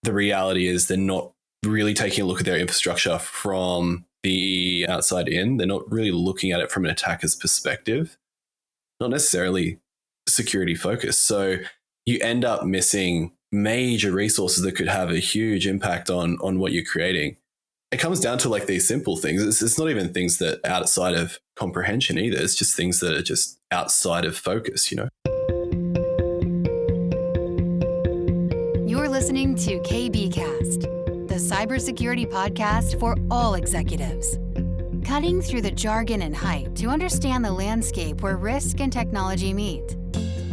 the reality is they're not really taking a look at their infrastructure from the outside in. They're not really looking at it from an attacker's perspective, not necessarily security focused. So you end up missing major resources that could have a huge impact on what you're creating. It comes down to like these simple things. It's not even things that are outside of comprehension either. It's just things that are just outside of focus, you know? You're listening to KBcast, the cybersecurity podcast for all executives. Cutting through the jargon and hype to understand the landscape where risk and technology meet.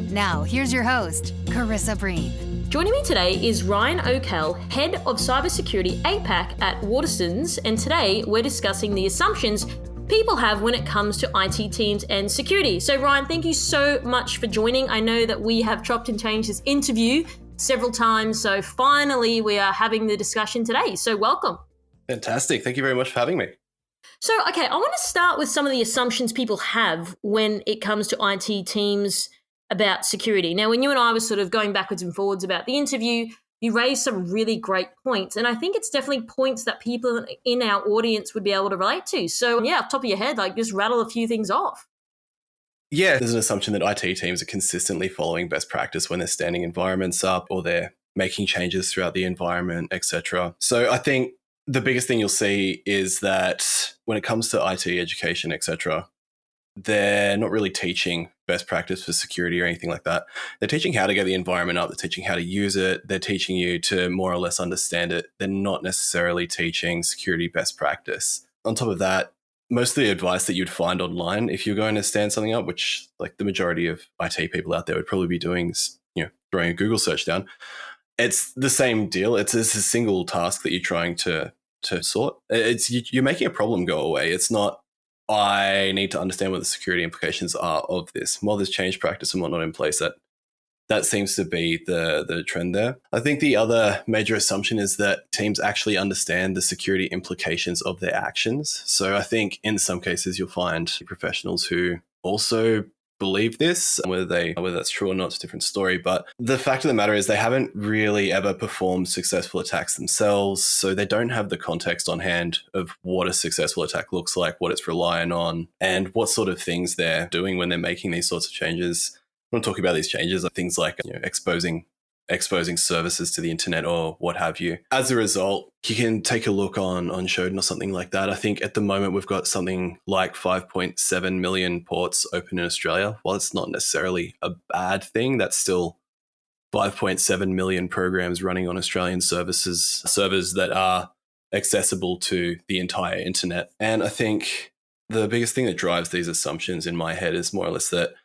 Now, here's your host, Carissa Breen. Joining me today is Ryan O'Kell, Head of Cybersecurity APAC at Waterstons, and today we're discussing the assumptions people have when it comes to IT teams and security. So Ryan, thank you so much for joining. I know that we have chopped and changed this interview several times, so finally we are having the discussion today. So welcome. Fantastic. Thank you very much for having me. So, okay, I want to start with some of the assumptions people have when it comes to IT teams about security. Now, when you and I were sort of going backwards and forwards about the interview, you raised some really great points. And I think it's definitely points that people in our audience would be able to relate to. So, yeah, off the top of your head, like just rattle a few things off. Yeah, there's an assumption that IT teams are consistently following best practice when they're standing environments up or they're making changes throughout the environment, etc. So I think the biggest thing you'll see is that when it comes to IT education, etc., they're not really teaching best practice for security or anything like that. They're teaching how to get the environment up. They're teaching how to use it. They're teaching you to more or less understand it. They're not necessarily teaching security best practice. On top of that, most of the advice that you'd find online, if you're going to stand something up, which like the majority of IT people out there would probably be doing, throwing a Google search down, it's the same deal. It's a single task that you're trying to sort. You're making a problem go away. It's not, I need to understand what the security implications are of this. While there's change practice and whatnot in place, that seems to be the trend there. I think the other major assumption is that teams actually understand the security implications of their actions. So I think in some cases you'll find professionals who also believe this. Whether that's true or not, it's a different story. But the fact of the matter is they haven't really ever performed successful attacks themselves. So they don't have the context on hand of what a successful attack looks like, what it's relying on, and what sort of things they're doing when they're making these sorts of changes. When I'm talking about these changes are things like exposing services to the internet or what have you. As a result, you can take a look on Shodan or something like that. I think at the moment we've got something like 5.7 million ports open in Australia. While it's not necessarily a bad thing, that's still 5.7 million programs running on Australian servers that are accessible to the entire internet. And I think the biggest thing that drives these assumptions in my head is more or less that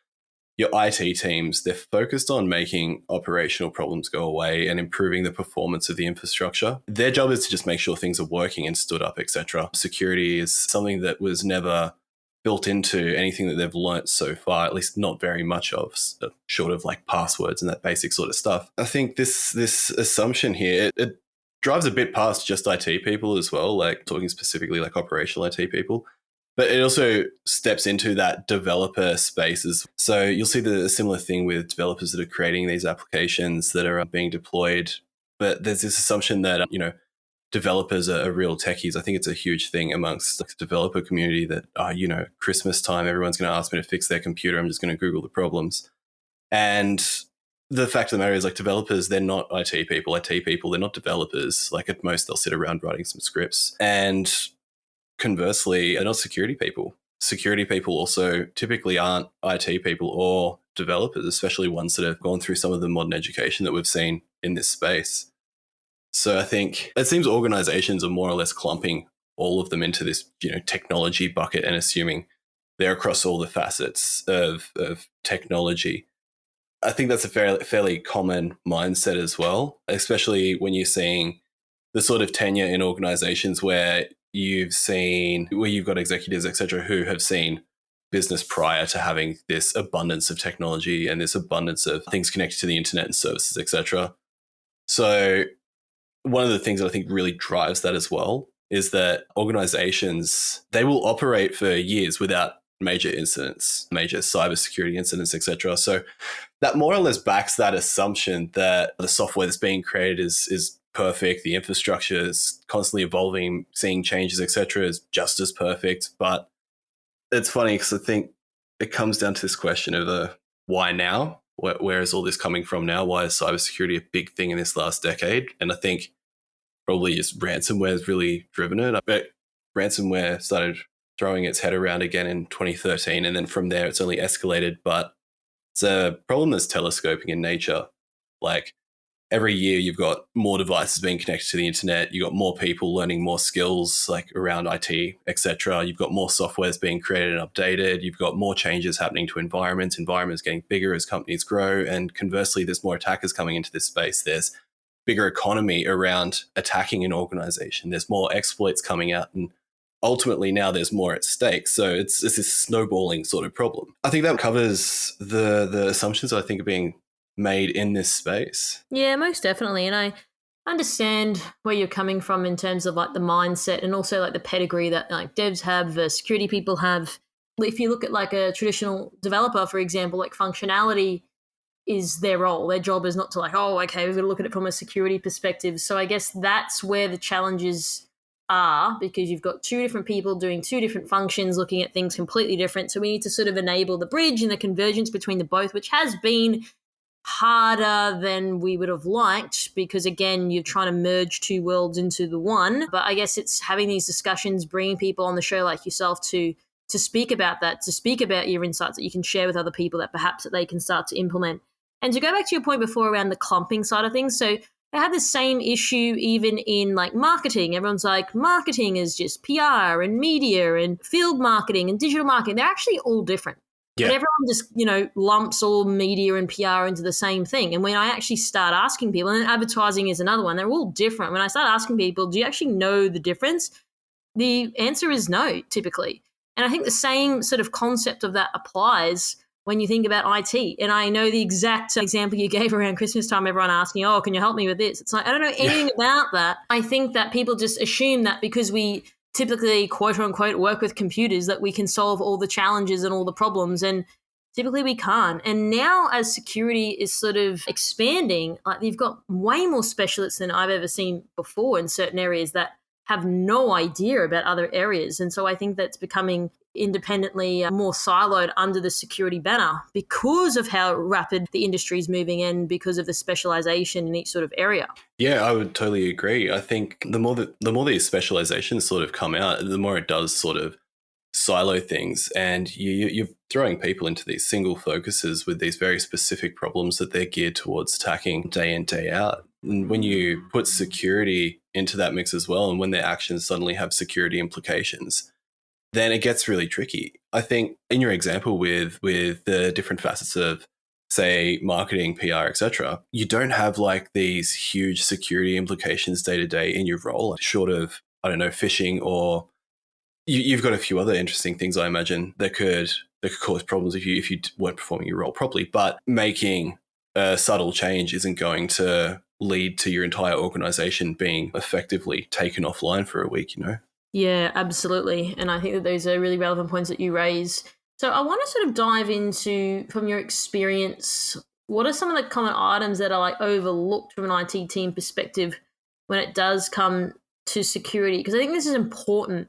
your IT teams, they're focused on making operational problems go away and improving the performance of the infrastructure. Their job is to just make sure things are working and stood up, etc. Security is something that was never built into anything that they've learnt so far, at least not very much of, short of like passwords and that basic sort of stuff. I think this assumption here, it drives a bit past just IT people as well, like talking specifically like operational IT people. But it also steps into that developer spaces. So you'll see the similar thing with developers that are creating these applications that are being deployed. But there's this assumption that, developers are real techies. I think it's a huge thing amongst the developer community that, Christmas time, everyone's going to ask me to fix their computer. I'm just going to Google the problems. And the fact of the matter is, like, developers, they're not IT people. IT people, they're not developers. Like at most, they'll sit around writing some scripts. And conversely, are not security people. Security people also typically aren't IT people or developers, especially ones that have gone through some of the modern education that we've seen in this space. So I think it seems organizations are more or less clumping all of them into this, technology bucket and assuming they're across all the facets of technology. I think that's a fairly common mindset as well, especially when you're seeing the sort of tenure in organizations where you've got executives, etc., who have seen business prior to having this abundance of technology and this abundance of things connected to the internet and services, etc. So one of the things that I think really drives that as well is that organizations, they will operate for years without major incidents, major cybersecurity incidents, etc. So that more or less backs that assumption that the software that's being created is perfect. The infrastructure is constantly evolving, seeing changes, etc., is just as perfect. But it's funny because I think it comes down to this question of why now? Where is all this coming from now? Why is cybersecurity a big thing in this last decade? And I think probably just ransomware has really driven it. I bet ransomware started throwing its head around again in 2013, and then from there it's only escalated. But it's a problem that's telescoping in nature. Like every year you've got more devices being connected to the internet. You've got more people learning more skills like around IT, etc. You've got more softwares being created and updated. You've got more changes happening to environments. Environments getting bigger as companies grow. And conversely, there's more attackers coming into this space. There's bigger economy around attacking an organization. There's more exploits coming out, and ultimately now there's more at stake. So it's this snowballing sort of problem. I think that covers the assumptions I think are being made in this space. Yeah, most definitely. And I understand where you're coming from in terms of like the mindset and also like the pedigree that like devs have, security people have. If you look at like a traditional developer, for example, like functionality is their role. Their job is not to like, oh, okay, we've got to look at it from a security perspective. So I guess that's where the challenges are, because you've got two different people doing two different functions, looking at things completely different. So we need to sort of enable the bridge and the convergence between the both, which has been harder than we would have liked because, again, you're trying to merge two worlds into the one. But I guess it's having these discussions, bringing people on the show like yourself to speak about that, to speak about your insights that you can share with other people that perhaps that they can start to implement. And to go back to your point before around the clumping side of things, so they had the same issue even in like marketing. Everyone's like, marketing is just PR and media and field marketing and digital marketing. They're actually all different. Yeah. But everyone just, lumps all media and PR into the same thing. And when I actually start asking people, and advertising is another one, they're all different. When I start asking people, do you actually know the difference? The answer is no, typically. And I think the same sort of concept of that applies when you think about IT. And I know the exact example you gave around Christmas time, everyone asking, oh, can you help me with this? It's like, I don't know anything about that. I think that people just assume that because we typically, quote unquote, work with computers, that we can solve all the challenges and all the problems. And typically we can't. And now as security is sort of expanding, like you've got way more specialists than I've ever seen before in certain areas that have no idea about other areas. And so I think that's becoming independently more siloed under the security banner because of how rapid the industry is moving and because of the specialization in each sort of area. Yeah, I would totally agree. I think the more these specializations sort of come out, the more it does sort of silo things, and you're throwing people into these single focuses with these very specific problems that they're geared towards attacking day in, day out. And when you put security into that mix as well, and when their actions suddenly have security implications, then it gets really tricky. I think in your example with the different facets of, say, marketing, PR, etc., you don't have like these huge security implications day to day in your role, short of, I don't know, phishing, or you've got a few other interesting things, I imagine, that could cause problems if you weren't performing your role properly. But making a subtle change isn't going to lead to your entire organization being effectively taken offline for a week, Yeah, absolutely. And I think that those are really relevant points that you raise. So I want to sort of dive into, from your experience, what are some of the common items that are like overlooked from an IT team perspective when it does come to security? Because I think this is important,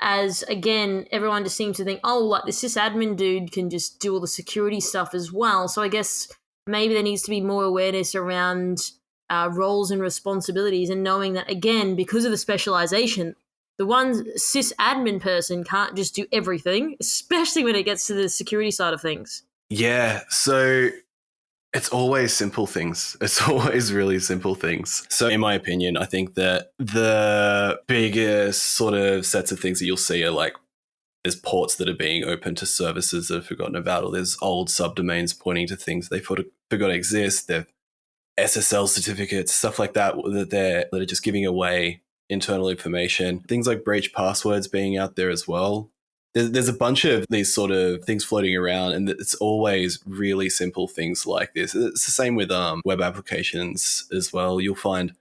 as again, everyone just seems to think, oh, like the sysadmin dude can just do all the security stuff as well. So I guess maybe there needs to be more awareness around roles and responsibilities, and knowing that, again, because of the specialization, the one sysadmin person can't just do everything, especially when it gets to the security side of things. Yeah, so it's always simple things. It's always really simple things. So in my opinion, I think that the biggest sort of sets of things that you'll see are like, there's ports that are being opened to services that are forgotten about, or there's old subdomains pointing to things they forgot exist. They're SSL certificates, stuff like that that are just giving away internal information. Things like breach passwords being out there as well. There's a bunch of these sort of things floating around, and it's always really simple things like this. It's the same with web applications as well. You'll find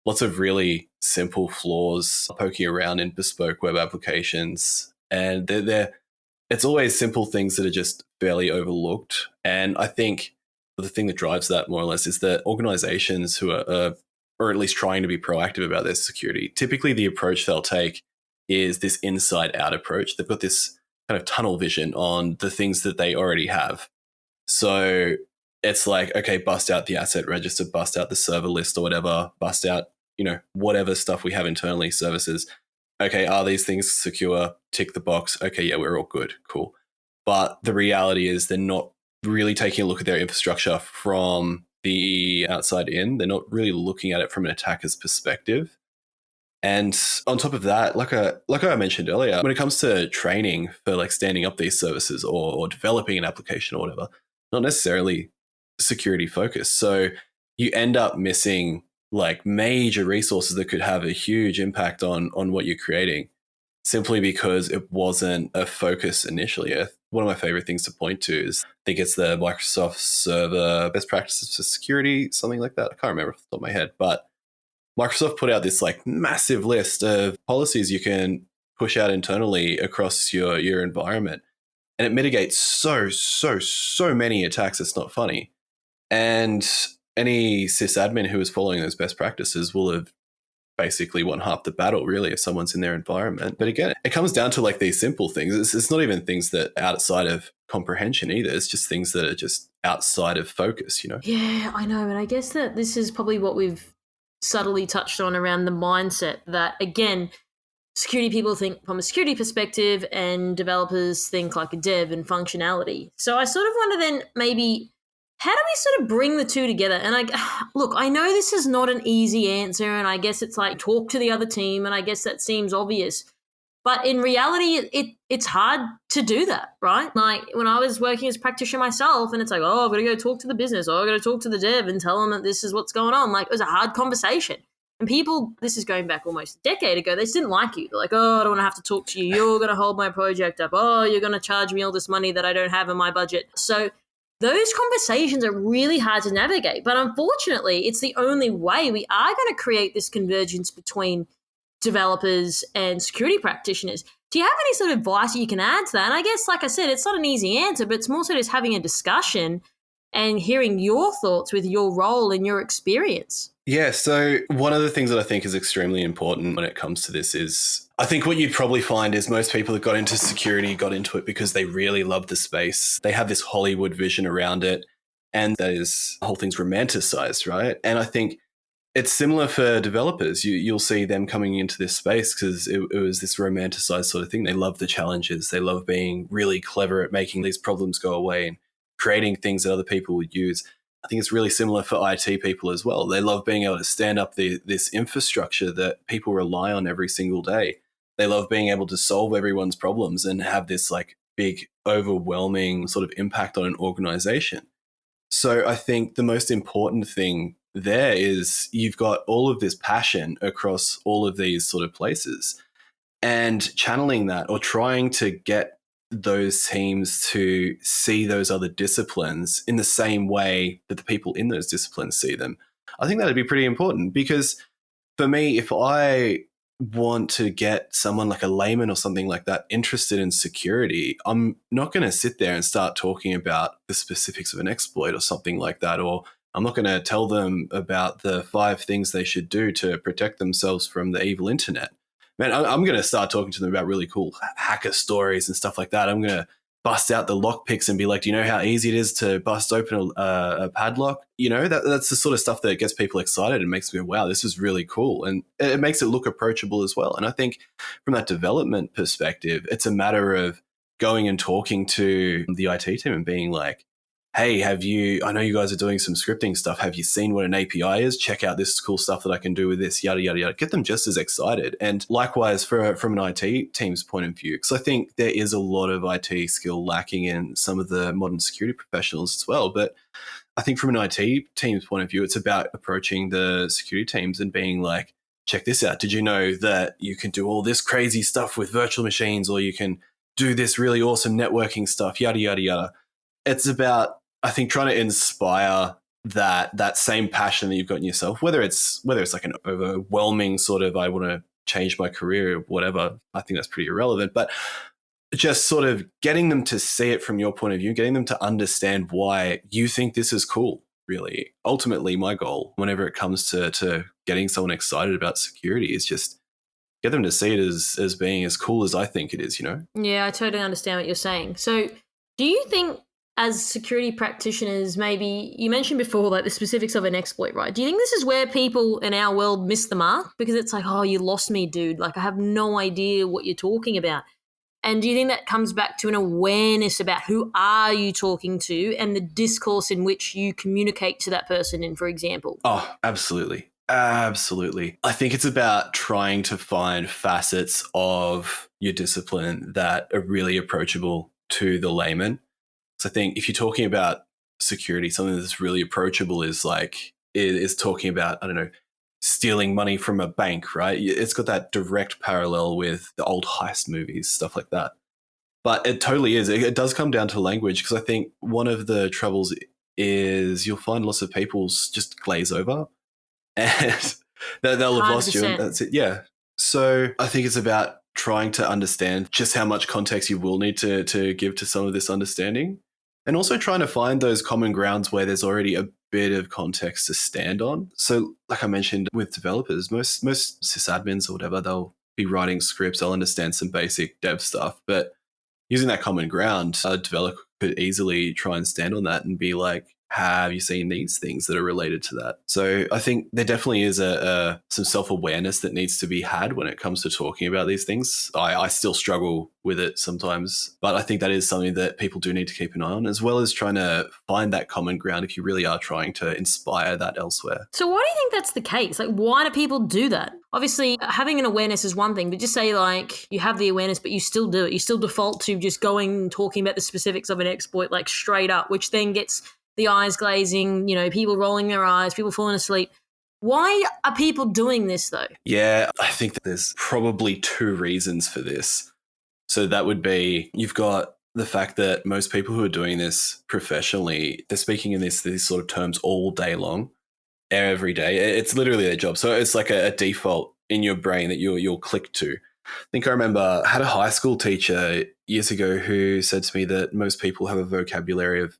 lots of really simple flaws poking around in bespoke web applications, and it's always simple things that are just barely overlooked. And I think the thing that drives that more or less is that organizations who are or at least trying to be proactive about their security, typically the approach they'll take is this inside out approach. They've got this kind of tunnel vision on the things that they already have. So it's like, okay, bust out the asset register, bust out the server list or whatever, bust out, whatever stuff we have internally, services. Okay, are these things secure? Tick the box. Okay, yeah, we're all good. Cool. But the reality is they're not really taking a look at their infrastructure from the outside in. They're not really looking at it from an attacker's perspective. And on top of that, like I mentioned earlier, when it comes to training for like standing up these services or developing an application or whatever, not necessarily security focused. So you end up missing like major resources that could have a huge impact on what you're creating simply because it wasn't a focus initially. One of my favorite things to point to is, I think it's the Microsoft Server Best Practices for Security, something like that. I can't remember off the top of my head, but Microsoft put out this like massive list of policies you can push out internally across your environment. And it mitigates so many attacks. It's not funny. And any sysadmin who is following those best practices will have basically won half the battle, really, if someone's in their environment. But again, it comes down to like these simple things. It's not even things that are outside of comprehension either. It's just things that are just outside of focus, Yeah, I know. And I guess that this is probably what we've subtly touched on around the mindset that, again, security people think from a security perspective and developers think like a dev and functionality. So I sort of wonder then maybe, how do we sort of bring the two together? And look, I know this is not an easy answer, and I guess it's like talk to the other team, and I guess that seems obvious. But in reality, it's hard to do that, right? Like when I was working as a practitioner myself, and it's like, oh, I've got to go talk to the business, or I've got to talk to the dev and tell them that this is what's going on. Like it was a hard conversation. And people, this is going back almost a decade ago, they just didn't like you. They're like, oh, I don't want to have to talk to you. You're going to hold my project up. Oh, you're going to charge me all this money that I don't have in my budget. So those conversations are really hard to navigate. But unfortunately, it's the only way we are going to create this convergence between developers and security practitioners. Do you have any sort of advice that you can add to that? And I guess, like I said, it's not an easy answer, but it's more so just having a discussion and hearing your thoughts with your role and your experience. Yeah, so one of the things that I think is extremely important when it comes to this is, I think what you'd probably find is most people that got into security got into it because they really love the space. They have this Hollywood vision around it, and that is, the whole thing's romanticized, right? And I think it's similar for developers. You'll see them coming into this space because it was this romanticized sort of thing. They love the challenges. They love being really clever at making these problems go away and creating things that other people would use. I think it's really similar for IT people as well. They love being able to stand up this infrastructure that people rely on every single day. They love being able to solve everyone's problems and have this like big, overwhelming sort of impact on an organization. So I think the most important thing there is you've got all of this passion across all of these sort of places, and channeling that or trying to get those teams to see those other disciplines in the same way that the people in those disciplines see them. I think that'd be pretty important, because for me, if I want to get someone like a layman or something like that interested in security, I'm not going to sit there and start talking about the specifics of an exploit or something like that, or I'm not going to tell them about the 5 things they should do to protect themselves from the evil internet. Man, I'm going to start talking to them about really cool hacker stories and stuff like that. I'm going to bust out the lockpicks and be like, do you know how easy it is to bust open a padlock? That's the sort of stuff that gets people excited and makes me go, wow, this is really cool. And it makes it look approachable as well. And I think from that development perspective, it's a matter of going and talking to the IT team and being like, hey, I know you guys are doing some scripting stuff. Have you seen what an API is? Check out this cool stuff that I can do with this, yada, yada, yada. Get them just as excited. And likewise, from an IT team's point of view, because I think there is a lot of IT skill lacking in some of the modern security professionals as well. But I think from an IT team's point of view, it's about approaching the security teams and being like, check this out. Did you know that you can do all this crazy stuff with virtual machines, or you can do this really awesome networking stuff, yada, yada, yada. It's about, I think, trying to inspire that same passion that you've got in yourself, whether it's like an overwhelming sort of, I want to change my career or whatever. I think that's pretty irrelevant, but just sort of getting them to see it from your point of view, getting them to understand why you think this is cool. really. Ultimately, my goal, whenever it comes to getting someone excited about security, is just get them to see it as being as cool as I think it is, you know? Yeah, I totally understand what you're saying. So, do you think as security practitioners, maybe you mentioned before like the specifics of an exploit, right? Do you think this is where people in our world miss the mark? Because it's like, oh, you lost me, dude. Like, I have no idea what you're talking about. And do you think that comes back to an awareness about who are you talking to and the discourse in which you communicate to that person in, for example? Oh, absolutely. Absolutely. I think it's about trying to find facets of your discipline that are really approachable to the layman. So I think if you're talking about security, something that's really approachable is talking about, I don't know, stealing money from a bank, right? It's got that direct parallel with the old heist movies, stuff like that. But it totally is. It does come down to language, because I think one of the troubles is you'll find lots of people just glaze over and they'll have lost you, and 100%. that's it. Yeah. So I think it's about trying to understand just how much context you will need to give to some of this understanding, and also trying to find those common grounds where there's already a bit of context to stand on. So like I mentioned with developers, most sysadmins or whatever, they'll be writing scripts, they'll understand some basic dev stuff, but using that common ground, a developer could easily try and stand on that and be like, have you seen these things that are related to that? So I think there definitely is some self-awareness that needs to be had when it comes to talking about these things. I still struggle with it sometimes, but I think that is something that people do need to keep an eye on, as well as trying to find that common ground if you really are trying to inspire that elsewhere. So why do you think that's the case? Like, why do people do that? Obviously, having an awareness is one thing, but just say like you have the awareness, but you still do it. You still default to just going and talking about the specifics of an exploit like straight up, which then gets the eyes glazing, you know, people rolling their eyes, people falling asleep. Why are people doing this though? Yeah, I think that there's probably two reasons for this. So that would be, you've got the fact that most people who are doing this professionally, they're speaking in these sort of terms all day long, every day. It's literally their job. So it's like a default in your brain that you'll click to. I think I remember I had a high school teacher years ago who said to me that most people have a vocabulary of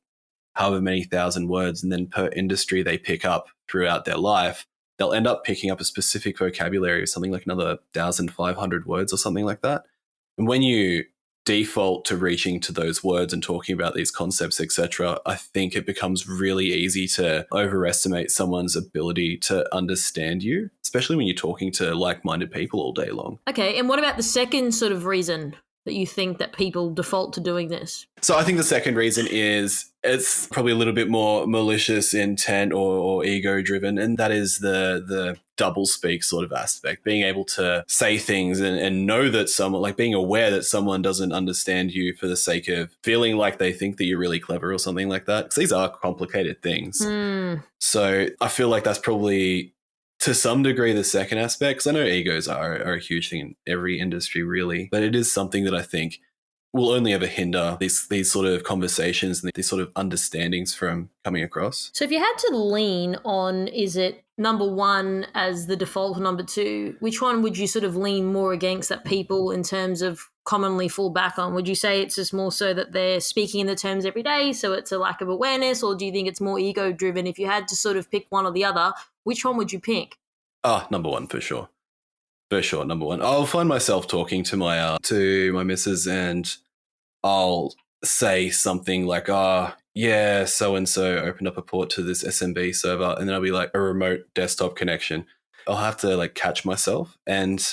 however many thousand words, and then per industry they pick up throughout their life, they'll end up picking up a specific vocabulary of something like another 1,500 words or something like that. And when you default to reaching to those words and talking about these concepts, etc., I think it becomes really easy to overestimate someone's ability to understand you, especially when you're talking to like-minded people all day long. Okay, and what about the second sort of reason that you think that people default to doing this? So I think the second reason is it's probably a little bit more malicious intent or ego driven, and that is the double speak sort of aspect, being able to say things and know that someone, like being aware that someone doesn't understand you for the sake of feeling like they think that you're really clever or something like that, because these are complicated things. So I feel like that's probably to some degree the second aspect, because I know egos are a huge thing in every industry really, but it is something that I think will only ever hinder these sort of conversations and these sort of understandings from coming across. So if you had to lean on, is it number one as the default or number two, which one would you sort of lean more against that people in terms of commonly fall back on? Would you say it's just more so that they're speaking in the terms every day, so it's a lack of awareness, or do you think it's more ego driven? If you had to sort of pick one or the other, which one would you pick? Number one, for sure. For sure, number one. I'll find myself talking to my missus, and I'll say something like, yeah, so-and-so opened up a port to this SMB server, and then I'll be like, a remote desktop connection. I'll have to like catch myself, and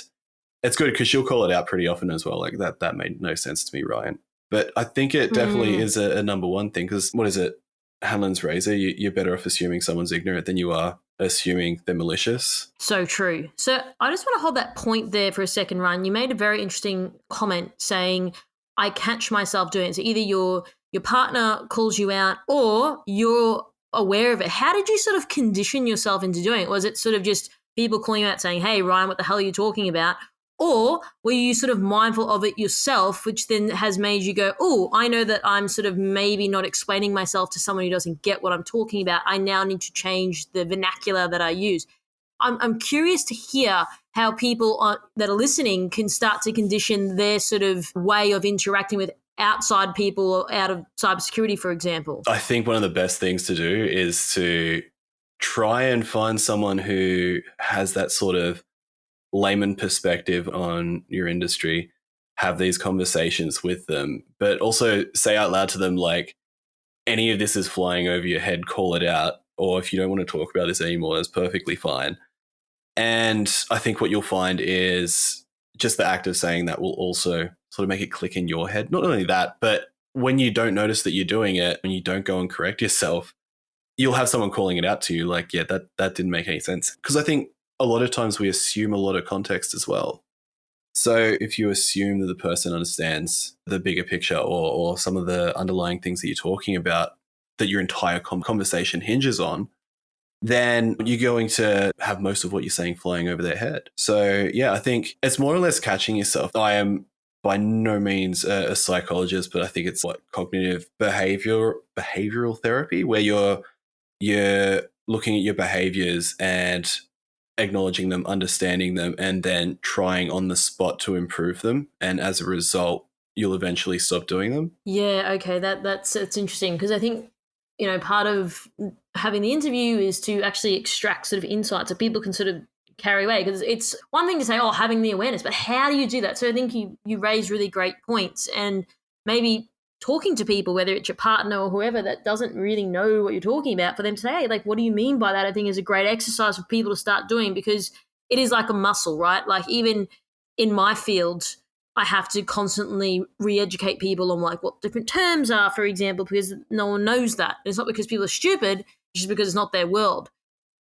it's good because she'll call it out pretty often as well. Like that made no sense to me, Ryan. But I think it definitely is a number one thing, because what is it? Hanlon's razor, you're better off assuming someone's ignorant than you are assuming they're malicious. So true. So I just want to hold that point there for a second, Ryan. You made a very interesting comment saying, I catch myself doing it. So either your partner calls you out or you're aware of it. How did you sort of condition yourself into doing it? Was it sort of just people calling you out saying, hey, Ryan, what the hell are you talking about? Or were you sort of mindful of it yourself, which then has made you go, oh, I know that I'm sort of maybe not explaining myself to someone who doesn't get what I'm talking about. I now need to change the vernacular that I use. I'm curious to hear how people that are listening can start to condition their sort of way of interacting with outside people or out of cybersecurity, for example? I think one of the best things to do is to try and find someone who has that sort of layman perspective on your industry, have these conversations with them, but also say out loud to them, like, any of this is flying over your head, call it out. Or if you don't want to talk about this anymore, that's perfectly fine. And I think what you'll find is just the act of saying that will also sort of make it click in your head. Not only that, but when you don't notice that you're doing it and you don't go and correct yourself, you'll have someone calling it out to you like, yeah, that didn't make any sense. Because I think a lot of times we assume a lot of context as well. So if you assume that the person understands the bigger picture or some of the underlying things that you're talking about that your entire conversation hinges on, then you're going to have most of what you're saying flying over their head. So yeah, I think it's more or less catching yourself. I am by no means a psychologist, but I think it's like cognitive behavioral therapy, where you're looking at your behaviors and acknowledging them, understanding them, and then trying on the spot to improve them. And as a result, you'll eventually stop doing them. Yeah, okay, that's interesting, because I think, you know, part of having the interview is to actually extract sort of insights that people can sort of carry away. Because it's one thing to say, oh, having the awareness, but how do you do that? So I think you raise really great points, and maybe talking to people, whether it's your partner or whoever that doesn't really know what you're talking about, for them to say, hey, like, what do you mean by that? I think is a great exercise for people to start doing, because it is like a muscle, right? Like, even in my field, I have to constantly re-educate people on like what different terms are, for example, because no one knows that. It's not because people are stupid, it's just because it's not their world.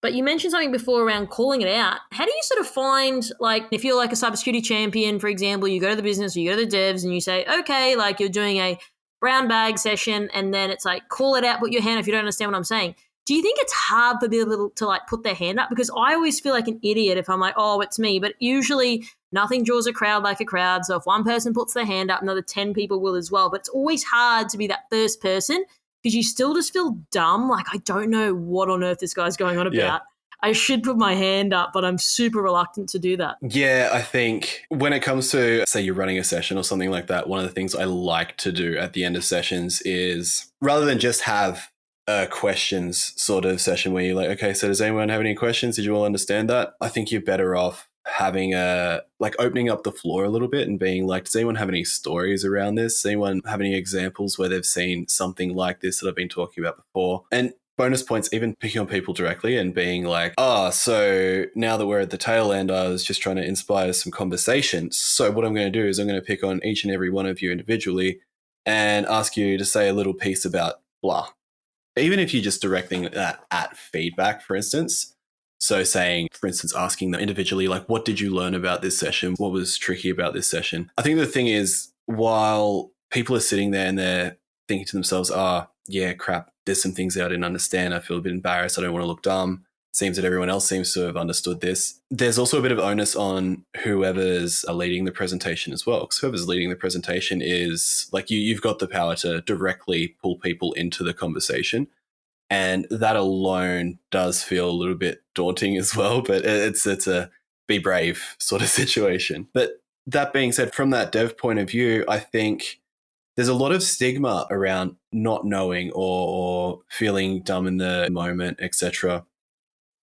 But you mentioned something before around calling it out. How do you sort of find, like, if you're like a cybersecurity champion, for example, you go to the business or you go to the devs and you say, okay, like, you're doing a brown bag session, and then it's like, call it out, put your hand if you don't understand what I'm saying. Do you think it's hard for people to like put their hand up? Because I always feel like an idiot if I'm like, oh, it's me. But usually nothing draws a crowd like a crowd. So if one person puts their hand up, another 10 people will as well. But it's always hard to be that first person, because you still just feel dumb. Like, I don't know what on earth this guy's going on about. Yeah. I should put my hand up, but I'm super reluctant to do that. Yeah, I think when it comes to, say, you're running a session or something like that, one of the things I like to do at the end of sessions is, rather than just have a questions sort of session where you're like, okay, so does anyone have any questions? Did you all understand that? I think you're better off having opening up the floor a little bit and being like, does anyone have any stories around this? Does anyone have any examples where they've seen something like this that I've been talking about before? And bonus points, even picking on people directly and being like, so now that we're at the tail end, I was just trying to inspire some conversation. So what I'm going to do is I'm going to pick on each and every one of you individually and ask you to say a little piece about blah. Even if you're just directing that at feedback, for instance. So saying, for instance, asking them individually, like, what did you learn about this session? What was tricky about this session? I think the thing is, while people are sitting there and they're thinking to themselves, yeah, crap, there's some things that I didn't understand. I feel a bit embarrassed. I don't want to look dumb. Seems that everyone else seems to have understood this. There's also a bit of onus on whoever's leading the presentation as well. Because whoever's leading the presentation is like, you've got the power to directly pull people into the conversation. And that alone does feel a little bit daunting as well, but it's a be brave sort of situation. But that being said, from that dev point of view, I think there's a lot of stigma around not knowing or feeling dumb in the moment, etc.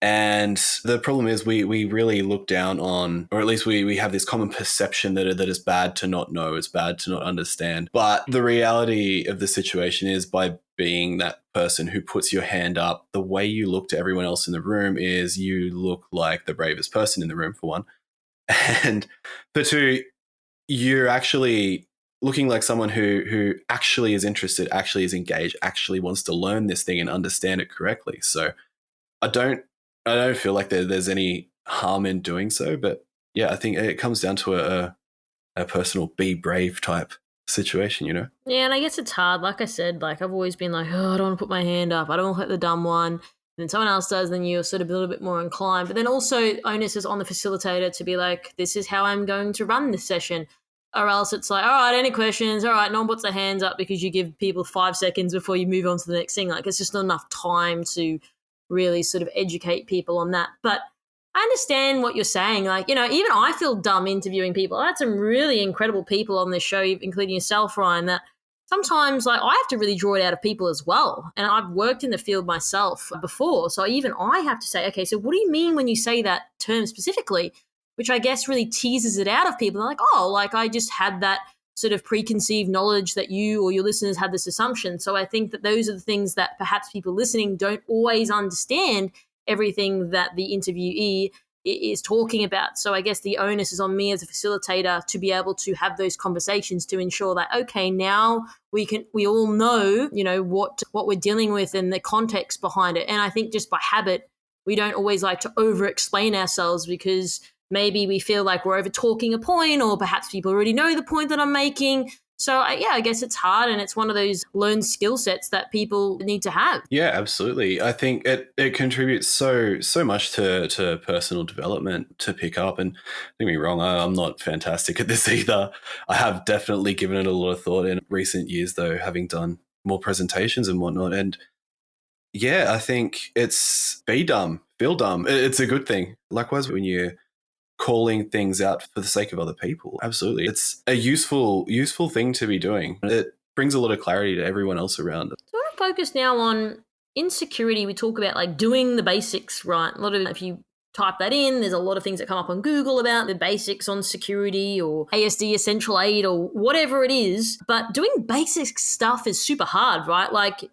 And the problem is we really look down on, or at least we have this common perception that it's bad to not know, it's bad to not understand. But the reality of the situation is, by being that person who puts your hand up, the way you look to everyone else in the room is you look like the bravest person in the room, for one. And for two, you're actually looking like someone who actually is interested, actually is engaged, actually wants to learn this thing and understand it correctly. So I don't feel like there's any harm in doing so, but yeah, I think it comes down to a personal be brave type situation, you know? Yeah, and I guess it's hard. Like I said, like, I've always been like, I don't want to put my hand up. I don't want to hit the dumb one. And then someone else does, then you're sort of a little bit more inclined. But then also onus is on the facilitator to be like, this is how I'm going to run this session. Or else it's like, all right, any questions? All right, no one puts their hands up, because you give people 5 seconds before you move on to the next thing. Like, it's just not enough time to really sort of educate people on that. But I understand what you're saying. Like, you know, even I feel dumb interviewing people. I had some really incredible people on this show, including yourself, Ryan, that sometimes like I have to really draw it out of people as well. And I've worked in the field myself before. So even I have to say, okay, so what do you mean when you say that term specifically? Which I guess really teases it out of people. They're like, oh, like I just had that sort of preconceived knowledge that you or your listeners had this assumption. So I think that those are the things that perhaps people listening don't always understand everything that the interviewee is talking about. So I guess the onus is on me as a facilitator to be able to have those conversations to ensure that, okay, now we all know, what we're dealing with and the context behind it. And I think just by habit, we don't always like to over explain ourselves because maybe we feel like we're over talking a point, or perhaps people already know the point that I'm making. So I guess it's hard, and it's one of those learned skill sets that people need to have. Yeah, absolutely. I think it contributes so much to personal development to pick up. And don't get me wrong, I'm not fantastic at this either. I have definitely given it a lot of thought in recent years, though, having done more presentations and whatnot. And yeah, I think it's be dumb, feel dumb. It's a good thing. Likewise, when you're calling things out for the sake of other people. Absolutely. It's a useful thing to be doing. It brings a lot of clarity to everyone else around. So I want to focus now on insecurity. We talk about like doing the basics, right? A lot of, if you type that in, there's a lot of things that come up on Google about the basics on security or ASD essential aid or whatever it is. But doing basic stuff is super hard, right? Like,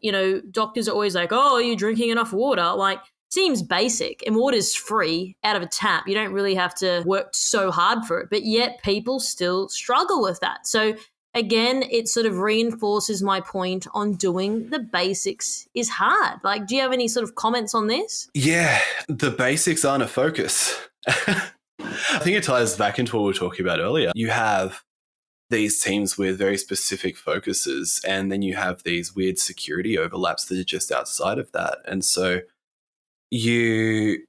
doctors are always like, oh, are you drinking enough water? Like, seems basic, and water's free out of a tap. You don't really have to work so hard for it, but yet people still struggle with that. So again, it sort of reinforces my point on doing the basics is hard. Like, do you have any sort of comments on this? Yeah, the basics aren't a focus. I think it ties back into what we were talking about earlier. You have these teams with very specific focuses, and then you have these weird security overlaps that are just outside of that. And so you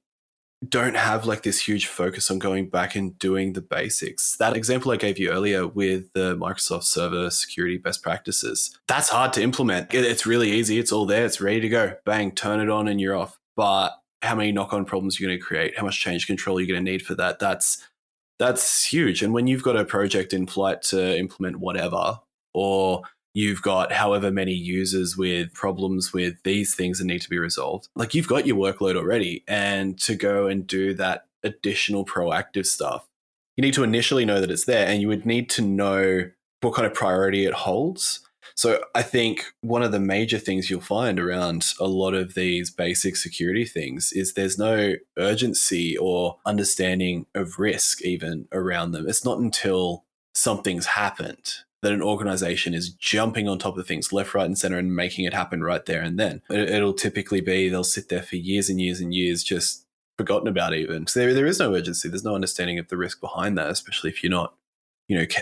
don't have like this huge focus on going back and doing the basics. That example I gave you earlier with the Microsoft Server security best practices, that's hard to implement. It's really easy. It's all there. It's ready to go. Bang, turn it on and you're off. But how many knock-on problems are you going to create? How much change control are you going to need for that? That's huge. And when you've got a project in flight to implement whatever, or you've got however many users with problems with these things that need to be resolved, like you've got your workload already. And to go and do that additional proactive stuff, you need to initially know that it's there, and you would need to know what kind of priority it holds. So I think one of the major things you'll find around a lot of these basic security things is there's no urgency or understanding of risk even around them. It's not until something's happened that an organization is jumping on top of things left, right, and center and making it happen right there and then. It'll typically be they'll sit there for years and years and years just forgotten about even. So there is no urgency. There's no understanding of the risk behind that, especially if you're not,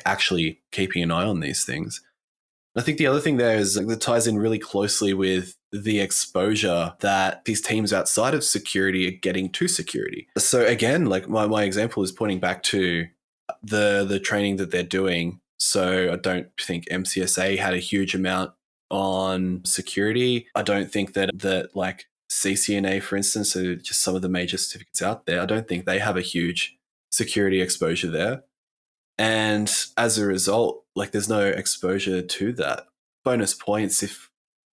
actually keeping an eye on these things. I think the other thing there is that ties in really closely with the exposure that these teams outside of security are getting to security. So again, like my example is pointing back to the training that they're doing. So I don't think MCSA had a huge amount on security. I don't think that like CCNA, for instance, so just some of the major certificates out there, I don't think they have a huge security exposure there. And as a result, like there's no exposure to that. Bonus points if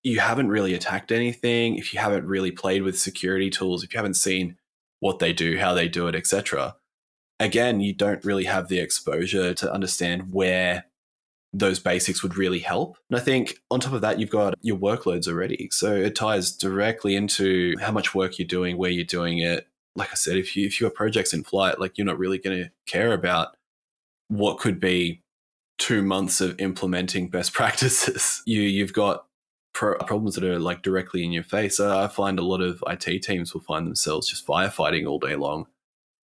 you haven't really attacked anything, if you haven't really played with security tools, if you haven't seen what they do, how they do it, etc. Again, you don't really have the exposure to understand where those basics would really help. And I think on top of that, you've got your workloads already. So it ties directly into how much work you're doing, where you're doing it. Like I said, if you have projects in flight, like you're not really going to care about what could be 2 months of implementing best practices. You've got problems that are like directly in your face. I find a lot of IT teams will find themselves just firefighting all day long.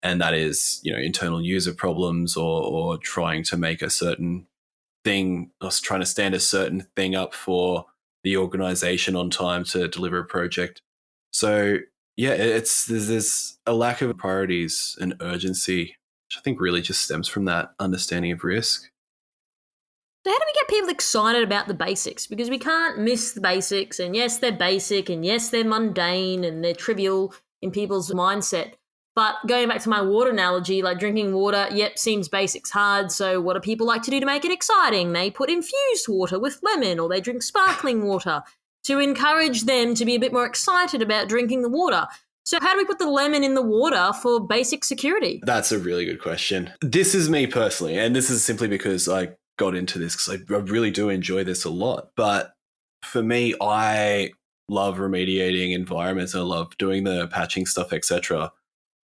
And that is, internal user problems or trying to make a certain thing, or trying to stand a certain thing up for the organization on time to deliver a project. So yeah, there's a lack of priorities and urgency, which I think really just stems from that understanding of risk. So how do we get people excited about the basics? Because we can't miss the basics. And yes, they're basic, and yes, they're mundane and they're trivial in people's mindset. But going back to my water analogy, like drinking water, yep, seems basics hard. So what do people like to do to make it exciting? They put infused water with lemon, or they drink sparkling water to encourage them to be a bit more excited about drinking the water. So how do we put the lemon in the water for basic security? That's a really good question. This is me personally, and this is simply because I got into this because I really do enjoy this a lot. But for me, I love remediating environments. I love doing the patching stuff, etc.,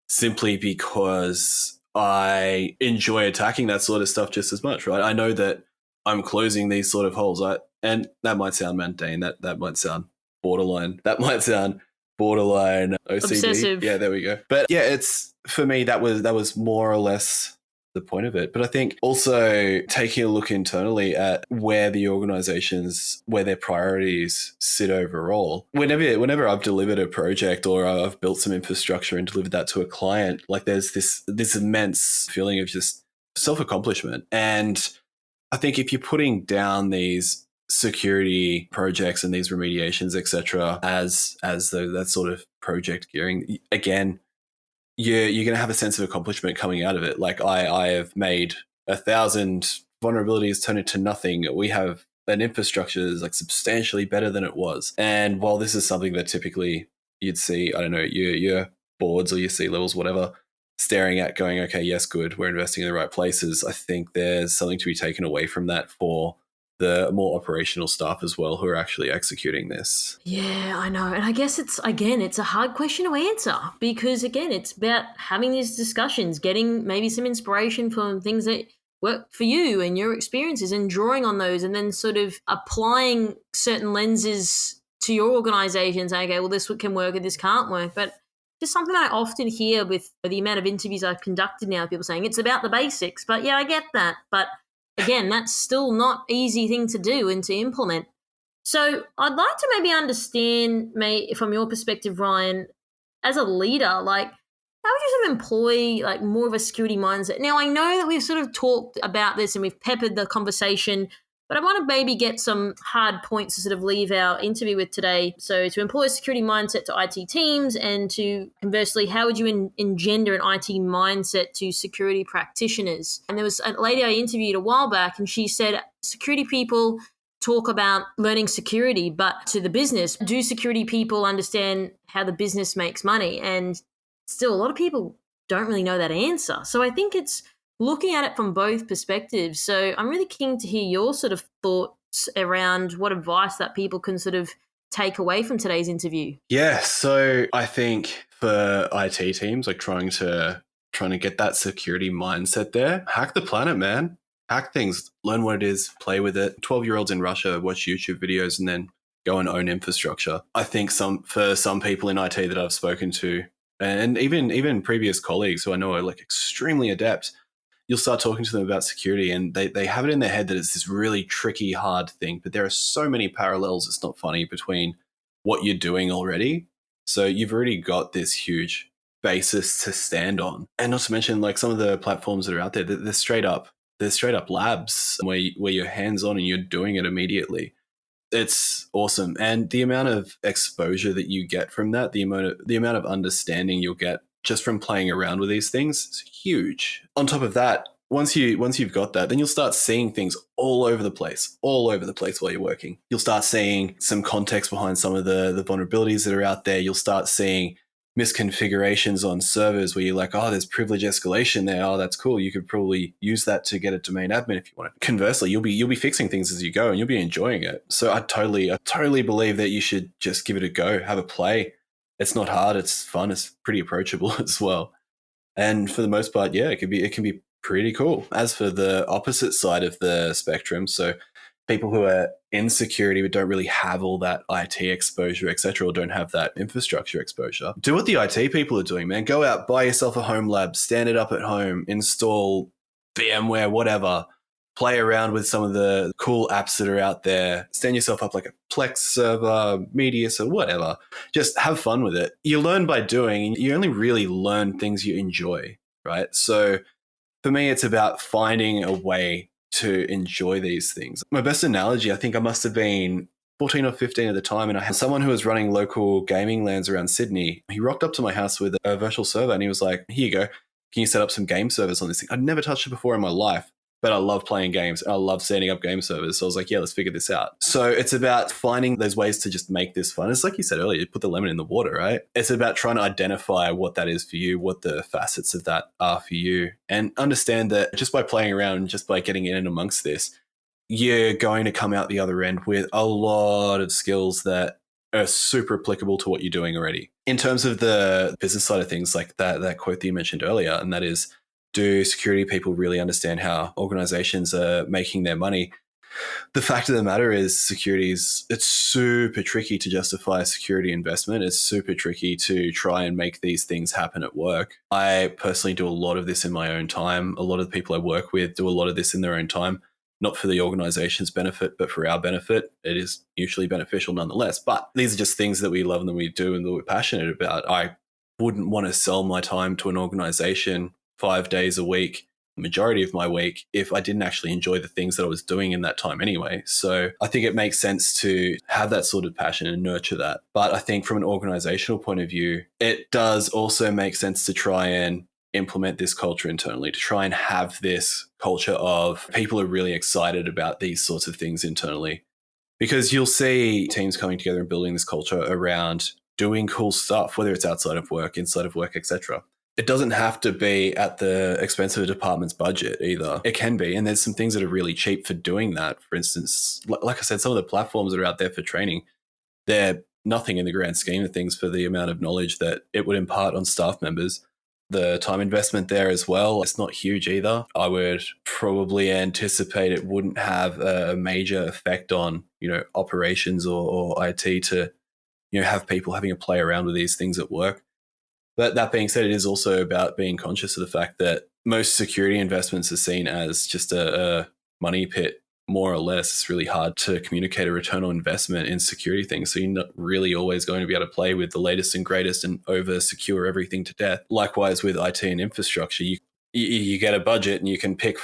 simply because I enjoy attacking that sort of stuff just as much, right? I know that I'm closing these sort of holes, and that might sound mundane. That might sound borderline. That might sound borderline OCD. Obsessive. Yeah, there we go. But yeah, it's for me that was more or less the point of it. But I think also taking a look internally at where the organizations, where their priorities sit overall. Whenever I've delivered a project or I've built some infrastructure and delivered that to a client, like there's this immense feeling of just self-accomplishment. And I think if you're putting down these security projects and these remediations, etc., as that sort of project gearing, again, you're going to have a sense of accomplishment coming out of it. Like I have made 1,000 vulnerabilities turn into nothing. We have an infrastructure that's like substantially better than it was. And while this is something that typically you'd see, I don't know, your boards or your C-levels, whatever, staring at going, okay, yes, good, we're investing in the right places. I think there's something to be taken away from that for the more operational staff as well who are actually executing this. Yeah, I know. And I guess it's a hard question to answer because, again, it's about having these discussions, getting maybe some inspiration from things that work for you and your experiences and drawing on those and then sort of applying certain lenses to your organization saying, okay, well, this can work and this can't work. But just something that I often hear with the amount of interviews I've conducted now, people saying it's about the basics. But yeah, I get that. But again, that's still not easy thing to do and to implement. So I'd like to maybe understand, from your perspective, Ryan, as a leader, like how would you sort of employ like more of a security mindset? Now, I know that we've sort of talked about this and we've peppered the conversation, but I want to maybe get some hard points to sort of leave our interview with today. So to employ a security mindset to IT teams and to conversely, how would you engender an IT mindset to security practitioners? And there was a lady I interviewed a while back and she said security people talk about learning security, but to the business, do security people understand how the business makes money? And still a lot of people don't really know that answer. So I think it's looking at it from both perspectives. So I'm really keen to hear your sort of thoughts around what advice that people can sort of take away from today's interview. Yeah, so I think for IT teams, like trying to get that security mindset there, hack the planet, man. Hack things, learn what it is, play with it. 12-year-olds in Russia watch YouTube videos and then go and own infrastructure. I think for some people in IT that I've spoken to, and even previous colleagues who I know are like extremely adept, you'll start talking to them about security and they have it in their head that it's this really tricky, hard thing. But there are so many parallels, it's not funny, between what you're doing already. So you've already got this huge basis to stand on. And not to mention like some of the platforms that are out there, they're straight up labs where you're hands-on and you're doing it immediately. It's awesome. And the amount of exposure that you get from that, the amount of understanding you'll get just from playing around with these things is huge. On top of that, once you've got that, then you'll start seeing things all over the place while you're working. You'll start seeing some context behind some of the vulnerabilities that are out there. You'll start seeing misconfigurations on servers where you're like, oh, there's privilege escalation there. Oh, that's cool. You could probably use that to get a domain admin if you want it. Conversely, you'll be fixing things as you go and you'll be enjoying it. So I totally believe that you should just give it a go, have a play. It's not hard. It's fun. It's pretty approachable as well. And for the most part, yeah, it can be pretty cool. As for the opposite side of the spectrum, so people who are in security but don't really have all that IT exposure, etc., or don't have that infrastructure exposure, do what the IT people are doing, man. Go out, buy yourself a home lab, stand it up at home, install VMware, whatever. Play around with some of the cool apps that are out there. Stand yourself up like a Plex server, Medius, or whatever. Just have fun with it. You learn by doing. You only really learn things you enjoy, right? So for me, it's about finding a way to enjoy these things. My best analogy, I think I must have been 14 or 15 at the time, and I had someone who was running local gaming LANs around Sydney. He rocked up to my house with a virtual server and he was like, here you go. Can you set up some game servers on this thing? I'd never touched it before in my life, but I love playing games. I love setting up game servers. So I was like, yeah, let's figure this out. So it's about finding those ways to just make this fun. It's like you said earlier, you put the lemon in the water, right? It's about trying to identify what that is for you, what the facets of that are for you, and understand that just by playing around, just by getting in and amongst this, you're going to come out the other end with a lot of skills that are super applicable to what you're doing already. In terms of the business side of things, like that quote that you mentioned earlier, and that is, do security people really understand how organizations are making their money? The fact of the matter is it's super tricky to justify a security investment. It's super tricky to try and make these things happen at work. I personally do a lot of this in my own time. A lot of the people I work with do a lot of this in their own time. Not for the organization's benefit, but for our benefit. It is mutually beneficial nonetheless. But these are just things that we love and that we do and that we're passionate about. I wouldn't want to sell my time to an organization 5 days a week, the majority of my week, if I didn't actually enjoy the things that I was doing in that time anyway. So I think it makes sense to have that sort of passion and nurture that. But I think from an organizational point of view, it does also make sense to try and implement this culture internally, to try and have this culture of people are really excited about these sorts of things internally. Because you'll see teams coming together and building this culture around doing cool stuff, whether it's outside of work, inside of work, etc. It doesn't have to be at the expense of a department's budget either. It can be, and there's some things that are really cheap for doing that. For instance, like I said, some of the platforms that are out there for training, they're nothing in the grand scheme of things for the amount of knowledge that it would impart on staff members. The time investment there as well, it's not huge either. I would probably anticipate it wouldn't have a major effect on, operations or IT to, have people having a play around with these things at work. But that being said, it is also about being conscious of the fact that most security investments are seen as just a money pit, more or less. It's really hard to communicate a return on investment in security things. So you're not really always going to be able to play with the latest and greatest and over secure everything to death. Likewise with IT and infrastructure, you get a budget and you can pick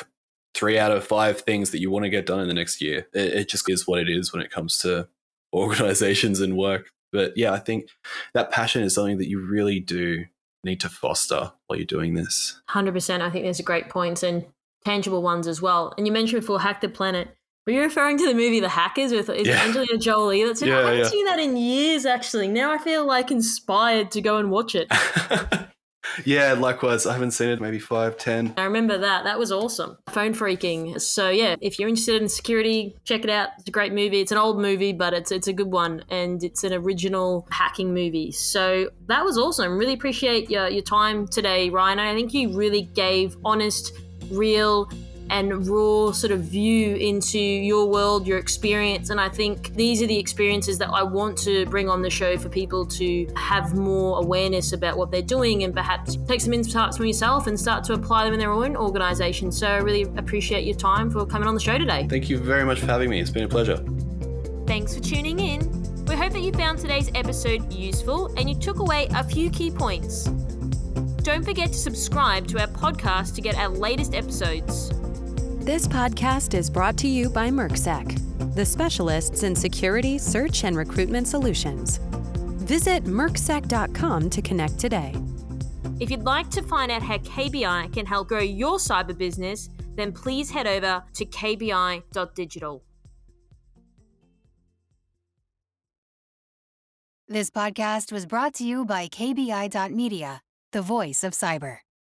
3 out of 5 things that you want to get done in the next year. It just is what it is when it comes to organizations and work. But yeah, I think that passion is something that you really do need to foster while you're doing this. 100%. I think there's a great points and tangible ones as well. And you mentioned before Hack the Planet. Were you referring to the movie The Hackers with Angelina Jolie? That's it. I haven't seen that in years, actually. Now I feel like inspired to go and watch it. Yeah, likewise. I haven't seen it maybe 5, 10. I remember that. That was awesome. Phone freaking. So yeah, if you're interested in security, check it out. It's a great movie. It's an old movie, but it's a good one. And it's an original hacking movie. So that was awesome. Really appreciate your time today, Ryan. I think you really gave honest, real and raw sort of view into your world, your experience. And I think these are the experiences that I want to bring on the show for people to have more awareness about what they're doing and perhaps take some insights from yourself and start to apply them in their own organization. So I really appreciate your time for coming on the show today. Thank you very much for having me. It's been a pleasure. Thanks for tuning in. We hope that you found today's episode useful and you took away a few key points. Don't forget to subscribe to our podcast to get our latest episodes. This podcast is brought to you by MercSec, the specialists in security, search, and recruitment solutions. Visit mercsec.com to connect today. If you'd like to find out how KBI can help grow your cyber business, then please head over to kbi.digital. This podcast was brought to you by KBI.media, the voice of cyber.